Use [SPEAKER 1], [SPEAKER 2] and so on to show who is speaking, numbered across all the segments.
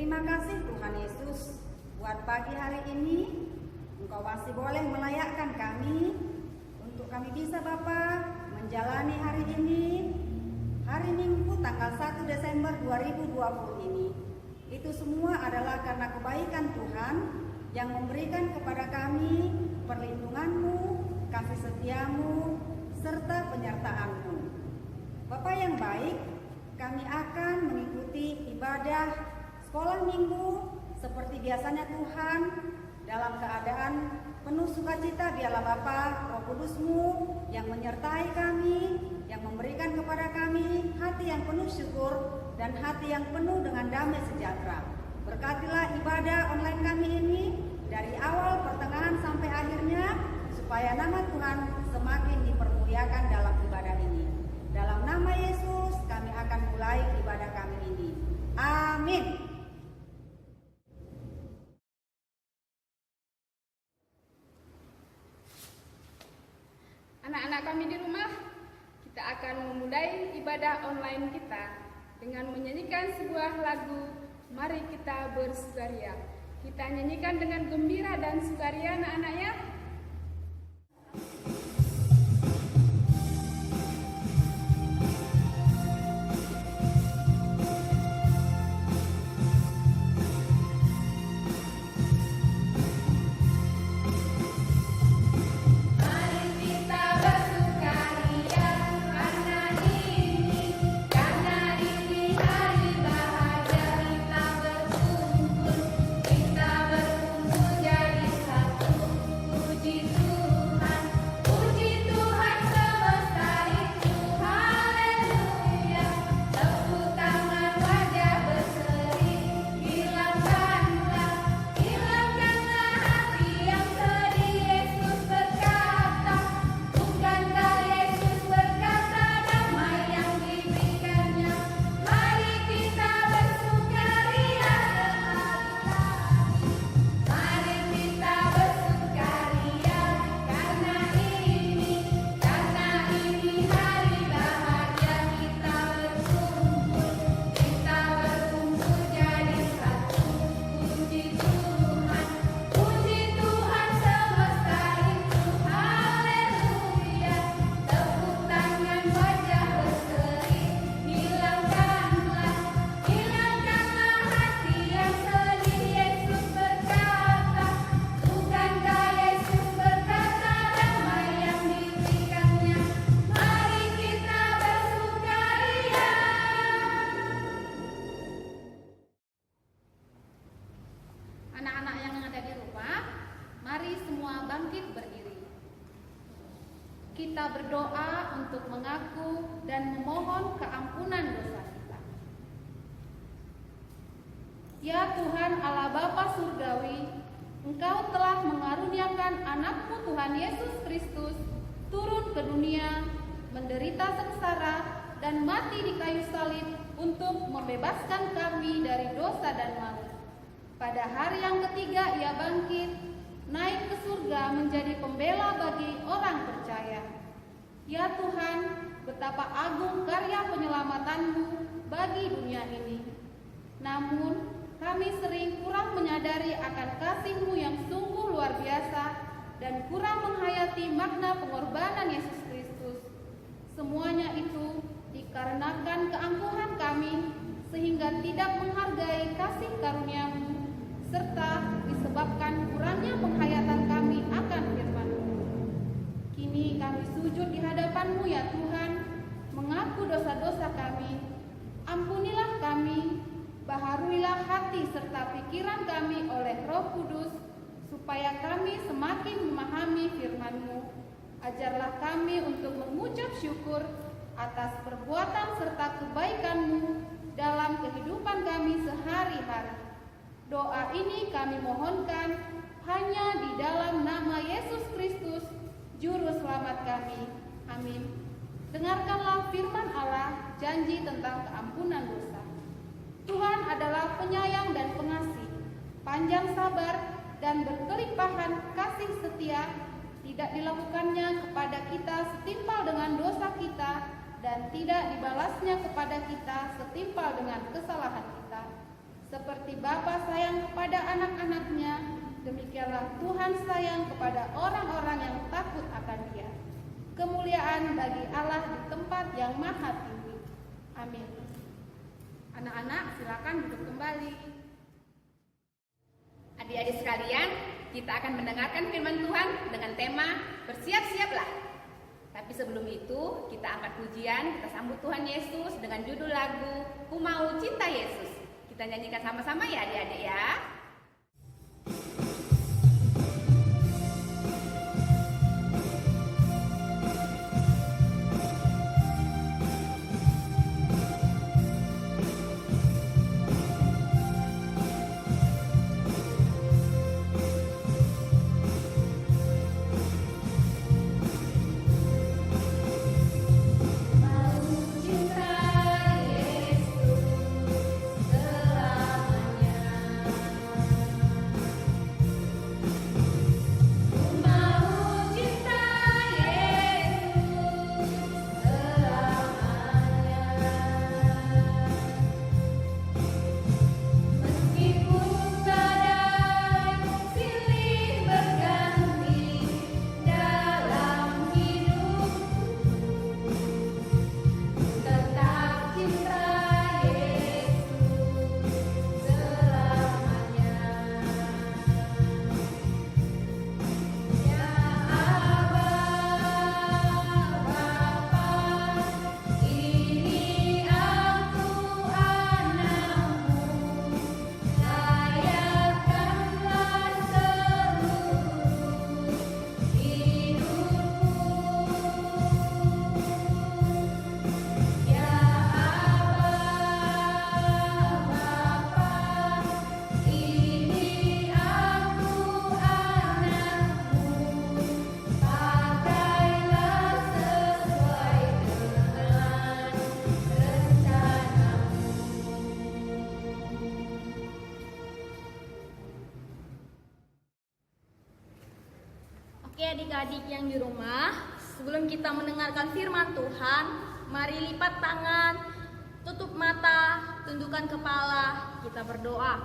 [SPEAKER 1] Terima kasih Tuhan Yesus buat pagi hari ini. Engkau masih boleh melayakkan kami untuk kami bisa Bapa menjalani hari ini, hari Minggu tanggal 1 Desember 2020 ini. Itu semua adalah karena kebaikan Tuhan yang memberikan kepada kami perlindungan-Mu, kasih setia-Mu, serta penyertaan-Mu. Bapa yang baik, kami akan mengikuti ibadah sekolah minggu seperti biasanya Tuhan, dalam keadaan penuh sukacita. Biarlah Bapa, Roh Kudus-Mu yang menyertai kami, yang memberikan kepada kami hati yang penuh syukur dan hati yang penuh dengan damai sejahtera. Berkatilah ibadah online kami ini dari awal, pertengahan sampai akhirnya, supaya nama Tuhan semakin dipermuliakan dalam ibadah ini. Dalam nama Yesus kami akan mulai ibadah kami ini. Amin.
[SPEAKER 2] Anak-anak kami di rumah, kita akan memulai ibadah online kita dengan menyanyikan sebuah lagu, Mari Kita Bersukaria. Kita nyanyikan dengan gembira dan sukaria anak-anak ya. Anak-anak yang ada di rumah, mari semua bangkit berdiri. Kita berdoa untuk mengaku dan memohon keampunan dosa kita. Ya Tuhan Allah Bapa Surgawi, Engkau telah mengaruniakan anak-Mu Tuhan Yesus Kristus turun ke dunia, menderita sengsara dan mati di kayu salib untuk membebaskan kami dari dosa dan maut. Pada hari yang ketiga ia bangkit, naik ke surga menjadi pembela bagi orang percaya. Ya Tuhan, betapa agung karya penyelamatanmu bagi dunia ini. Namun, kami sering kurang menyadari akan kasih-Mu yang sungguh luar biasa dan kurang menghayati makna pengorbanan Yesus Kristus. Semuanya itu dikarenakan keangkuhan kami, sehingga tidak menghargai kasih karunia-Mu, serta disebabkan kurangnya penghayatan kami akan firman-Mu. Kini kami sujud di hadapan-Mu ya Tuhan, mengaku dosa-dosa kami. Ampunilah kami, baharuilah hati serta pikiran kami oleh Roh Kudus, supaya kami semakin memahami firman-Mu. Ajarlah kami untuk mengucap syukur atas perbuatan serta kebaikan-Mu dalam kehidupan kami sehari-hari. Doa ini kami mohonkan hanya di dalam nama Yesus Kristus, Juru Selamat kami. Amin. Dengarkanlah firman Allah, janji tentang keampunan dosa. Tuhan adalah penyayang dan pengasih, panjang sabar dan berkelimpahan kasih setia. Tidak dilakukannya kepada kita setimpal dengan dosa kita, dan tidak dibalasnya kepada kita setimpal dengan kesalahan kita. Seperti Bapa sayang kepada anak-anaknya, demikianlah Tuhan sayang kepada orang-orang yang takut akan Dia. Kemuliaan bagi Allah di tempat yang maha tinggi. Amin. Anak-anak, silakan duduk kembali.
[SPEAKER 3] Adik-adik sekalian, kita akan mendengarkan firman Tuhan dengan tema bersiap-siaplah. Tapi sebelum itu, kita angkat pujian, kita sambut Tuhan Yesus dengan judul lagu Ku Mau Cinta Yesus. Kita nyanyikan sama-sama ya adik-adik ya.
[SPEAKER 4] Oke adik-adik yang di rumah, sebelum kita mendengarkan firman Tuhan, mari lipat tangan, tutup mata, tundukkan kepala, kita berdoa.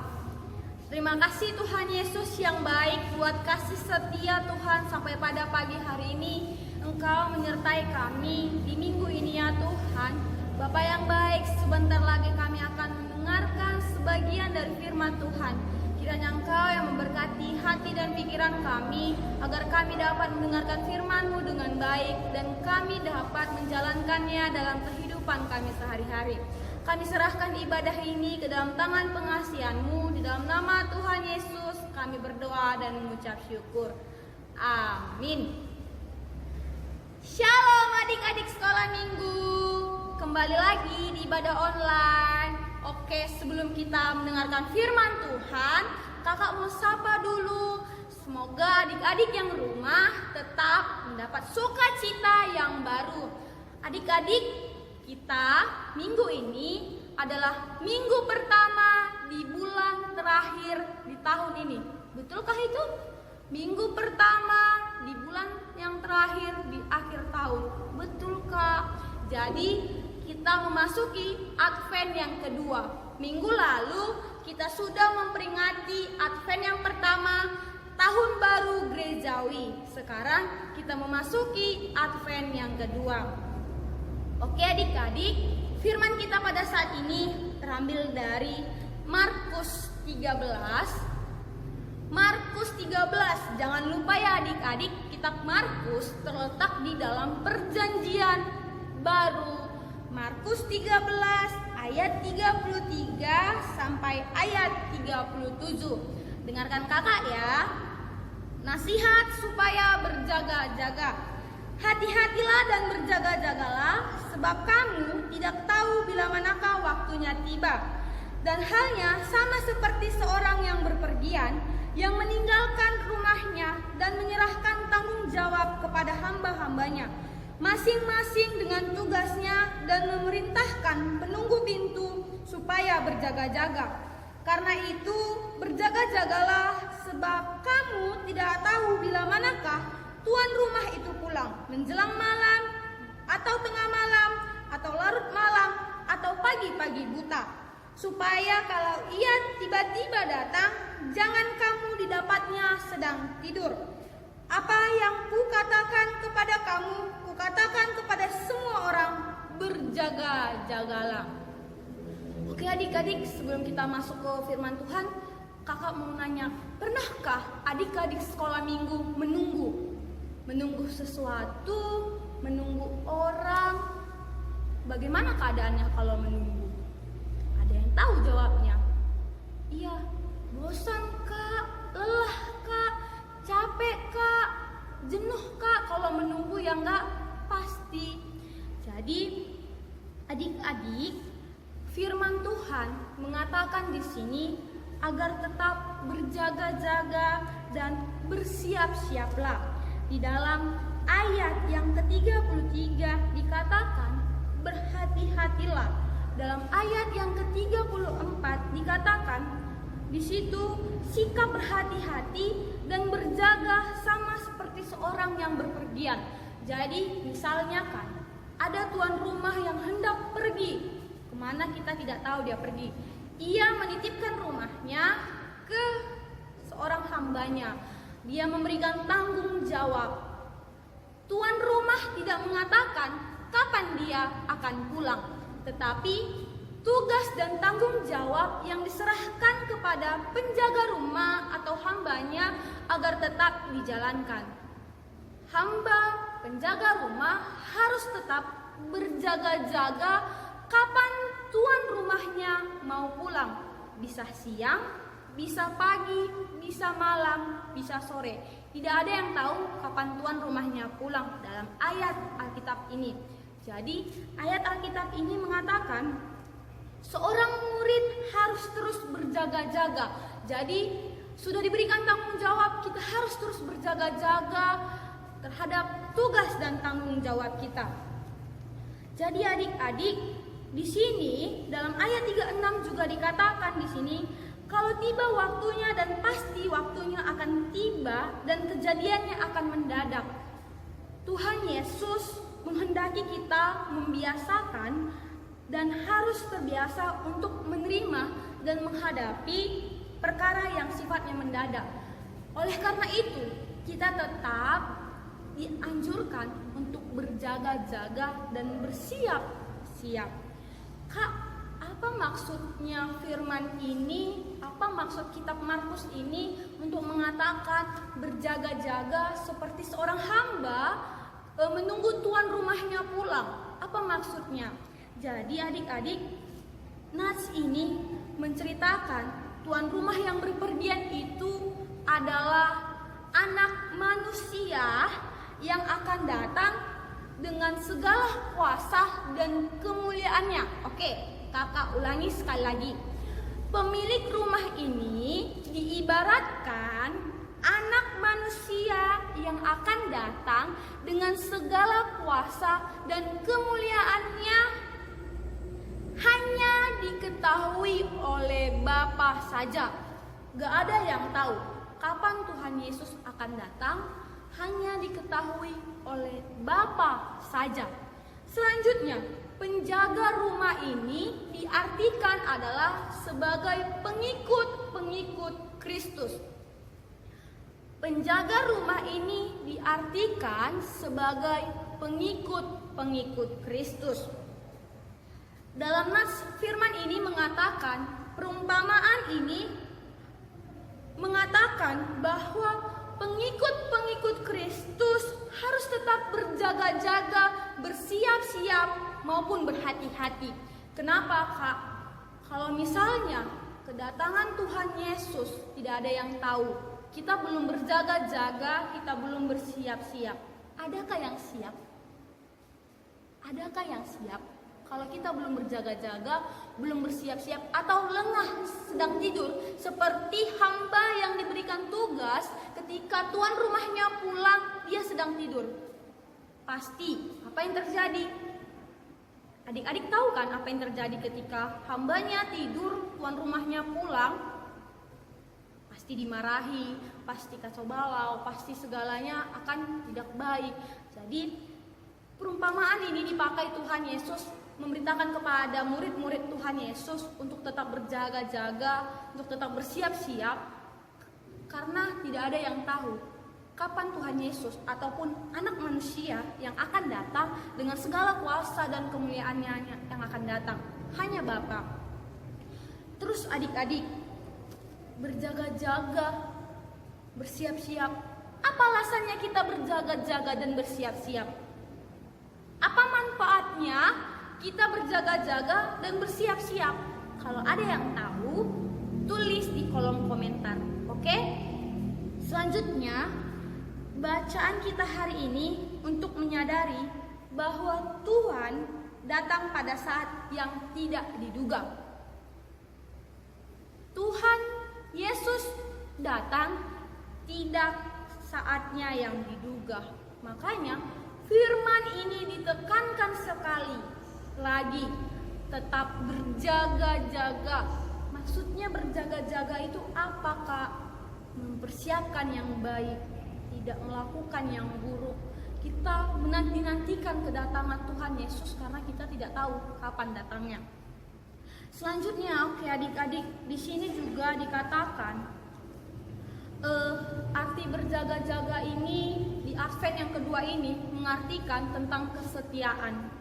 [SPEAKER 4] Terima kasih Tuhan Yesus yang baik buat kasih setia Tuhan sampai pada pagi hari ini. Engkau menyertai kami di minggu ini ya Tuhan. Bapa yang baik, sebentar lagi kami akan mendengarkan sebagian dari firman Tuhan. Kiranya Engkau yang memberkati hati dan pikiran kami, agar kami dapat mendengarkan firman-Mu dengan baik dan kami dapat menjalankannya dalam kehidupan kami sehari-hari. Kami serahkan ibadah ini ke dalam tangan pengasihan-Mu, di dalam nama Tuhan Yesus kami berdoa dan mengucap syukur. Amin. Shalom adik-adik sekolah minggu, kembali lagi di ibadah online. Oke, sebelum kita mendengarkan firman Tuhan, kakak mau sapa dulu. Semoga adik-adik yang rumah tetap mendapat sukacita yang baru. Adik-adik, kita minggu ini adalah minggu pertama di bulan terakhir di tahun ini. Betulkah itu? Minggu pertama di bulan yang terakhir di akhir tahun. Betulkah? Jadi kita memasuki Advent yang kedua. Minggu lalu kita sudah memperingati Advent yang pertama, Tahun Baru Gerejawi. Sekarang kita memasuki Advent yang kedua. Oke adik-adik, firman kita pada saat ini terambil dari Markus 13. Markus 13, jangan lupa ya adik-adik, kitab Markus terletak di dalam Perjanjian Baru. Markus 13 ayat 33 sampai ayat 37. Dengarkan kakak ya. Nasihat supaya berjaga-jaga. Hati-hatilah dan berjaga-jagalah, sebab kamu tidak tahu bila manakah waktunya tiba. Dan halnya sama seperti seorang yang berpergian, yang meninggalkan rumahnya dan menyerahkan tanggung jawab kepada hamba-hambanya, masing-masing dengan tugasnya, dan memerintahkan penunggu pintu supaya berjaga-jaga. Karena itu berjaga-jagalah, sebab kamu tidak tahu bila manakah tuan rumah itu pulang, menjelang malam, atau tengah malam, atau larut malam, atau pagi-pagi buta. supaya kalau ia tiba-tiba datang, jangan kamu didapatnya sedang tidur. Apa yang kukatakan kepada kamu, kukatakan kepada semua orang, berjaga-jagalah. Oke adik-adik, sebelum kita masuk ke firman Tuhan, kakak mau nanya, pernahkah adik-adik sekolah minggu menunggu sesuatu, menunggu orang? Bagaimana keadaannya kalau menunggu? Ada yang tahu jawabnya? Iya, bosan kak, lelah kak, capek kak, jenuh kak kalau menunggu ya enggak? Pasti. Jadi adik-adik, firman Tuhan mengatakan di sini agar tetap berjaga-jaga dan bersiap-siaplah. Di dalam ayat yang ke-33 dikatakan berhati-hatilah. Dalam ayat yang ke-34 dikatakan di situ sikap berhati-hati dan berjaga sama seperti seorang yang berpergian. Jadi misalnya kan ada tuan rumah yang hendak pergi kemana kita tidak tahu dia pergi. Ia menitipkan rumahnya ke seorang hambanya. Dia memberikan tanggung jawab. Tuan rumah tidak mengatakan kapan dia akan pulang, tetapi tugas dan tanggung jawab yang diserahkan kepada penjaga rumah atau hambanya agar tetap dijalankan. Hamba penjaga rumah harus tetap berjaga-jaga kapan tuan rumahnya mau pulang. Bisa siang, bisa pagi, bisa malam, bisa sore. Tidak ada yang tahu kapan tuan rumahnya pulang dalam ayat Alkitab ini. Jadi ayat Alkitab ini mengatakan seorang murid harus terus berjaga-jaga. Jadi sudah diberikan tanggung jawab, kita harus terus berjaga-jaga terhadap tugas dan tanggung jawab kita. Jadi adik-adik, di sini dalam ayat 36 juga dikatakan di sini, kalau tiba waktunya dan pasti waktunya akan tiba dan kejadiannya akan mendadak. Tuhan Yesus menghendaki kita membiasakan dan harus terbiasa untuk menerima dan menghadapi perkara yang sifatnya mendadak. Oleh karena itu, kita tetap dianjurkan untuk berjaga-jaga dan bersiap-siap. Kak, apa maksudnya firman ini? Apa maksud kitab Markus ini untuk mengatakan berjaga-jaga seperti seorang hamba menunggu tuan rumahnya pulang? Apa maksudnya? Jadi adik-adik, nats ini menceritakan tuan rumah yang berpergian itu adalah anak manusia yang akan datang dengan segala kuasa dan kemuliaannya. Oke, kakak ulangi sekali lagi. Pemilik rumah ini diibaratkan anak manusia yang akan datang dengan segala kuasa dan kemuliaannya hanya diketahui oleh Bapa saja. Gak ada yang tahu kapan Tuhan Yesus akan datang, hanya diketahui oleh Bapa saja. Selanjutnya, penjaga rumah ini diartikan adalah sebagai pengikut-pengikut Kristus. Penjaga rumah ini diartikan sebagai pengikut-pengikut Kristus. Dalam nas firman ini mengatakan, perumpamaan ini mengatakan bahwa pengikut-pengikut Kristus harus tetap berjaga-jaga, bersiap-siap maupun berhati-hati. Kenapa, Kak? Kalau misalnya kedatangan Tuhan Yesus tidak ada yang tahu, kita belum berjaga-jaga, kita belum bersiap-siap. Adakah yang siap? Adakah yang siap? Kalau kita belum berjaga-jaga, belum bersiap-siap, atau lengah sedang tidur, seperti hamba yang diberikan tugas ketika tuan rumahnya pulang, dia sedang tidur. Pasti, apa yang terjadi? Adik-adik tahu kan apa yang terjadi ketika hambanya tidur, tuan rumahnya pulang? Pasti dimarahi, pasti kacau balau, pasti segalanya akan tidak baik. Jadi, perumpamaan ini dipakai Tuhan Yesus memberitakan kepada murid-murid Tuhan Yesus untuk tetap berjaga-jaga, untuk tetap bersiap-siap, karena tidak ada yang tahu kapan Tuhan Yesus ataupun anak manusia yang akan datang dengan segala kuasa dan kemuliaannya yang akan datang. Hanya Bapa. Terus adik-adik, berjaga-jaga, bersiap-siap. Apa alasannya kita berjaga-jaga dan bersiap-siap? Apa manfaatnya kita berjaga-jaga dan bersiap-siap? Kalau ada yang tahu, tulis di kolom komentar. Oke? Selanjutnya, bacaan kita hari ini untuk menyadari bahwa Tuhan datang pada saat yang tidak diduga. Tuhan Yesus datang tidak saatnya yang diduga. Makanya firman ini ditekankan sekali lagi, tetap berjaga-jaga. Maksudnya berjaga-jaga itu apa, Kak? Mempersiapkan yang baik, tidak melakukan yang buruk. Kita menanti-nantikan kedatangan Tuhan Yesus karena kita tidak tahu kapan datangnya. Selanjutnya, oke adik-adik, di sini juga dikatakan arti berjaga-jaga ini di Advent yang kedua ini mengartikan tentang kesetiaan.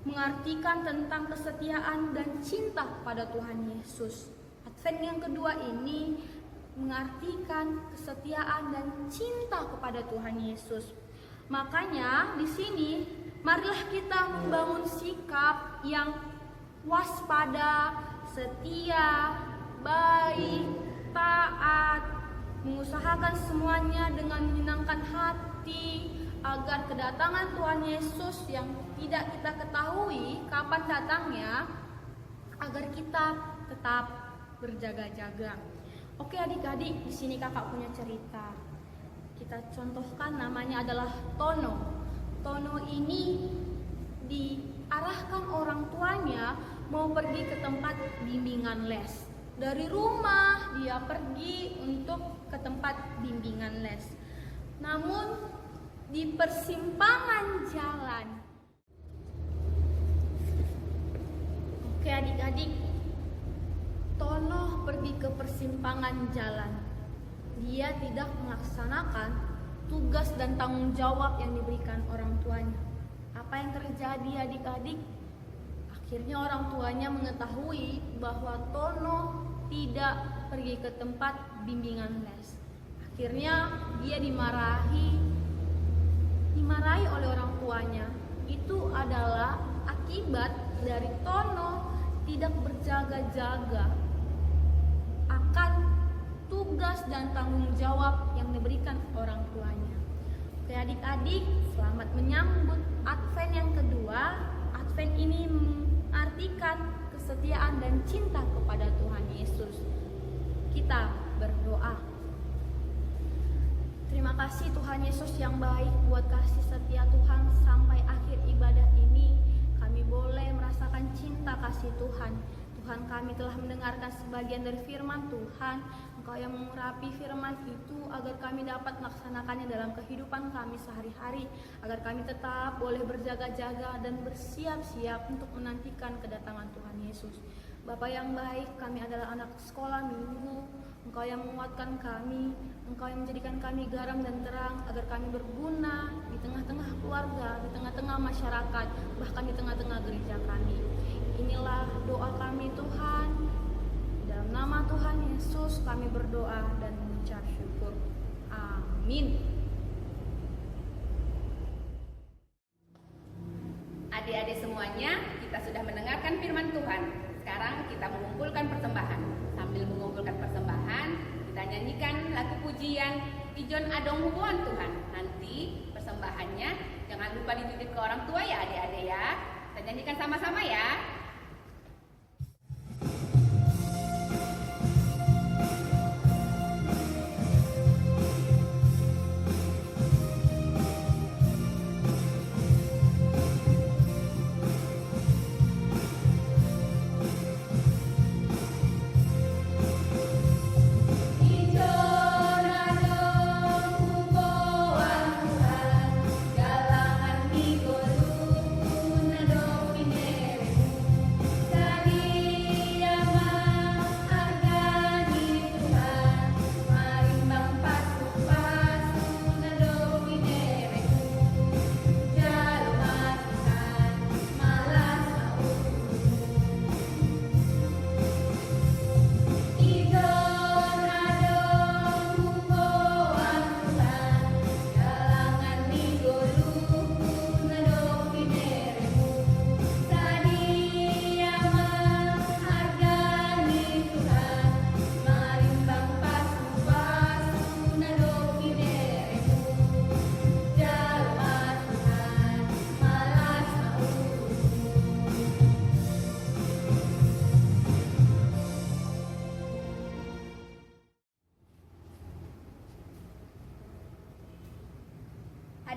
[SPEAKER 4] Mengartikan tentang kesetiaan dan cinta pada Tuhan Yesus. Advent yang kedua ini mengartikan kesetiaan dan cinta kepada Tuhan Yesus. Makanya di sini marilah kita membangun sikap yang waspada, setia, baik, taat, mengusahakan semuanya dengan menyenangkan hati agar kedatangan Tuhan Yesus yang tidak kita ketahui kapan datangnya, agar kita tetap berjaga-jaga. Oke adik-adik, di sini kakak punya cerita. Kita contohkan, namanya adalah Tono. Tono ini diarahkan orang tuanya mau pergi ke tempat bimbingan les. Dari rumah dia pergi untuk ke tempat bimbingan les. Namun di persimpangan jalan, oke adik-adik, Tono pergi ke persimpangan jalan. Dia tidak melaksanakan tugas dan tanggung jawab yang diberikan orang tuanya. Apa yang terjadi adik-adik? Akhirnya orang tuanya mengetahui bahwa Tono tidak pergi ke tempat bimbingan les. Akhirnya dia dimarahi oleh orang tuanya. Itu adalah akibat dari Tono tidak berjaga-jaga akan tugas dan tanggung jawab yang diberikan orang tuanya. Oke adik-adik, selamat menyambut Advent yang kedua. Advent ini mengartikan kesetiaan dan cinta kepada Tuhan Yesus. Kita berdoa. Terima kasih Tuhan Yesus yang baik, buat kasih setia Tuhan sampai akhir ibadah ini. Kami boleh merasakan cinta kasih Tuhan. Tuhan, kami telah mendengarkan sebagian dari firman Tuhan. Engkau yang mengurapi firman itu agar kami dapat melaksanakannya dalam kehidupan kami sehari-hari, agar kami tetap boleh berjaga-jaga dan bersiap-siap untuk menantikan kedatangan Tuhan Yesus. Bapa yang baik, kami adalah anak sekolah minggu. Engkau yang menguatkan kami, Engkau yang menjadikan kami garam dan terang, agar kami berguna di tengah-tengah keluarga, di tengah-tengah masyarakat, bahkan di tengah-tengah gereja kami. Inilah doa kami Tuhan. Dalam nama Tuhan Yesus kami berdoa dan mengucap syukur. Amin.
[SPEAKER 3] Adik-adik semuanya, kita sudah mendengarkan firman Tuhan. Sekarang kita mengumpulkan persembahan. Sambil mengumpulkan persembahan, kita nyanyikan lagu pujian Ijon Adong Hubungan Tuhan. Nanti persembahannya jangan lupa dititip ke orang tua ya adik-adik ya. Kita nyanyikan sama-sama ya.
[SPEAKER 5] Galangan migolu, una domine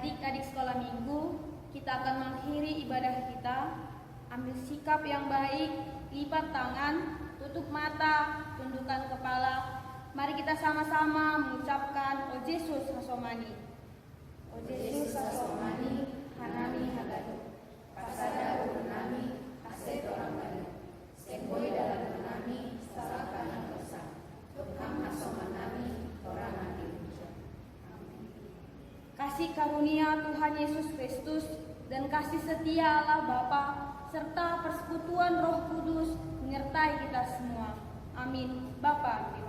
[SPEAKER 4] Adik-adik sekolah minggu, kita akan mengakhiri ibadah kita. Ambil sikap yang baik, lipat tangan, tutup mata, tundukkan kepala. Mari kita sama-sama mengucapkan O Yesus Hasomani. O Yesus Hasomani, Hanami Hagadu. Pasada Urunami, Aset Orang Bali. Semboi dalam Hanami, Salah Kanan Dosa. Tuhan Hasomanami, Orang Mati. Kasih karunia Tuhan Yesus Kristus dan kasih setia Allah Bapa serta persekutuan Roh Kudus menyertai kita semua. Amin. Bapa.